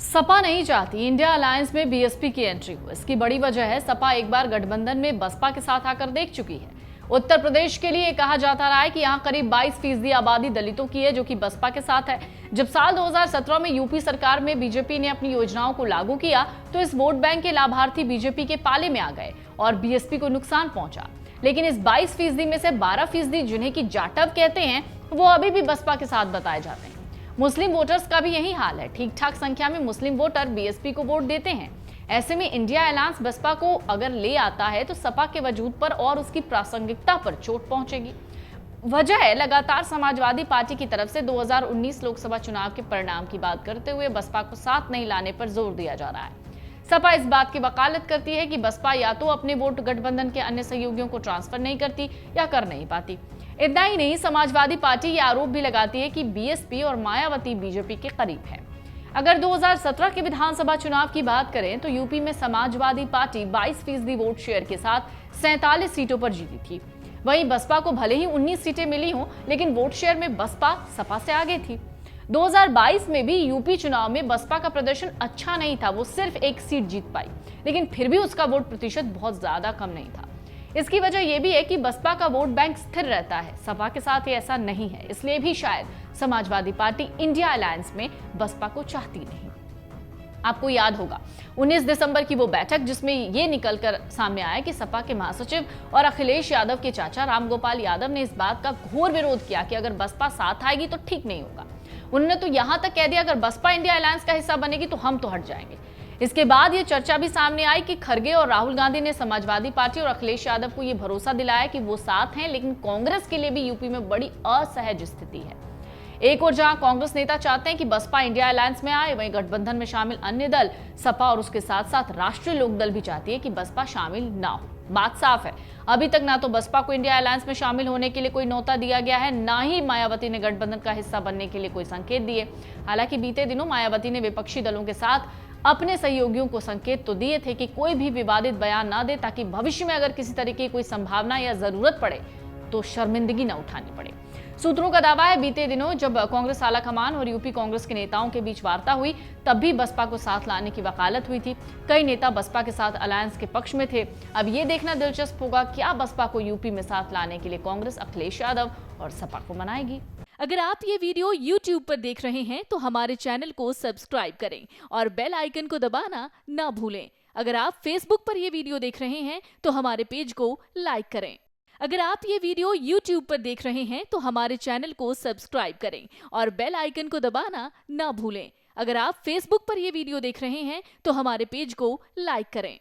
सपा नहीं चाहती India alliance में बीएसपी की एंट्री हो। इसकी बड़ी वजह है सपा एक बार गठबंधन में बसपा के साथ आकर देख चुकी है। उत्तर प्रदेश के लिए कहा जाता रहा है कि यहाँ करीब 22% आबादी दलितों की है, जो कि बसपा के साथ है। जब साल 2017 में यूपी सरकार में बीजेपी ने अपनी योजनाओं को लागू किया तो इस वोट बैंक के लाभार्थी बीजेपी के पाले में आ गए और बीएसपी को नुकसान पहुंचा। लेकिन इस 22% में से 12% जिन्हें की जाटव कहते हैं, वो अभी भी बसपा के साथ बताए जाते हैं। मुस्लिम वोटर्स का भी यही हाल है। ठीक ठाक संख्या में मुस्लिम वोटर बीएसपी को वोट देते हैं। ऐसे में इंडिया अलायंस बसपा को अगर ले आता है तो सपा के वजूद पर और उसकी प्रासंगिकता पर चोट पहुंचेगी। वजह है लगातार समाजवादी पार्टी की तरफ से 2019 लोकसभा चुनाव के परिणाम की बात करते हुए बसपा को साथ नहीं लाने पर जोर दिया जा रहा है। सपा इस बात की वकालत करती है कि बसपा या तो अपने वोट गठबंधन के अन्य सहयोगियों को ट्रांसफर नहीं करती या कर नहीं पाती। इतना ही नहीं, समाजवादी पार्टी ये आरोप भी लगाती है कि बीएसपी और मायावती बीजेपी के करीब है। अगर 2017 के विधानसभा चुनाव की बात करें तो यूपी में समाजवादी पार्टी 22% वोट शेयर के साथ 47 सीटों पर जीती थी। वहीं बसपा को भले ही 19 सीटें मिली हों, लेकिन वोट शेयर में बसपा सपा से आगे थी। 2022 में भी यूपी चुनाव में बसपा का प्रदर्शन अच्छा नहीं था। वो सिर्फ एक सीट जीत पाई, लेकिन फिर भी उसका वोट प्रतिशत बहुत ज्यादा कम नहीं था। इसकी वजह यह भी है कि बसपा का वोट बैंक स्थिर रहता है। सपा के साथ ये ऐसा नहीं है, इसलिए भी शायद समाजवादी पार्टी इंडिया अलायंस में बसपा को चाहती नहीं। आपको याद होगा 19 दिसंबर की वो बैठक जिसमें ये निकलकर सामने आया कि सपा के महासचिव और अखिलेश यादव के चाचा रामगोपाल यादव ने इस बात का घोर विरोध किया कि अगर बसपा साथ आएगी तो ठीक नहीं होगा। उन्होंने तो यहां तक कह दिया अगर बसपा इंडिया अलायंस का हिस्सा बनेगी तो हम तो हट जाएंगे। इसके बाद ये चर्चा भी सामने आई कि खड़गे और राहुल गांधी ने समाजवादी पार्टी और अखिलेश यादव को ये भरोसा दिलाया कि वो साथ हैं, लेकिन कांग्रेस के लिए भी यूपी में बड़ी असहज स्थिति है। एक और जहां कांग्रेस नेता चाहते हैं कि बसपा इंडिया अलायंस में आए, वहीं गठबंधन में शामिल अन्य दल सपा और उसके साथ साथ राष्ट्रीय लोकदल भी चाहती है कि बसपा शामिल ना हो। बात साफ है, अभी तक ना तो बसपा को इंडिया अलायंस में शामिल होने के लिए कोई न्योता दिया गया है, ना ही मायावती ने गठबंधन का हिस्सा बनने के लिए कोई संकेत दिए। हालांकि बीते दिनों मायावती ने विपक्षी दलों के साथ अपने सहयोगियों को संकेत तो दिए थे कि कोई भी विवादित बयान ना दे, ताकि भविष्य में अगर किसी तरीके की कोई संभावना या जरूरत पड़े तो शर्मिंदगी न उठानी पड़े। सूत्रों का दावा है बीते दिनों जब कांग्रेस आलाकमान और यूपी कांग्रेस के नेताओं के बीच वार्ता हुई, तब भी बसपा को साथ लाने की वकालत हुई थी। कई नेता बसपा के साथ अलायंस के पक्ष में थे। अब ये देखना दिलचस्प होगा क्या बसपा को यूपी में साथ लाने के लिए कांग्रेस अखिलेश यादव और सपा को मनाएगी। अगर आप ये वीडियो YouTube पर देख रहे हैं तो हमारे चैनल को सब्सक्राइब करें और बेल आइकन को दबाना ना भूलें। अगर आप Facebook पर ये वीडियो देख रहे हैं तो हमारे पेज को लाइक करें। अगर आप ये वीडियो YouTube पर देख रहे हैं तो हमारे चैनल को सब्सक्राइब करें और बेल आइकन को दबाना ना भूलें। अगर आप Facebook पर ये वीडियो देख रहे हैं तो हमारे पेज को लाइक करें।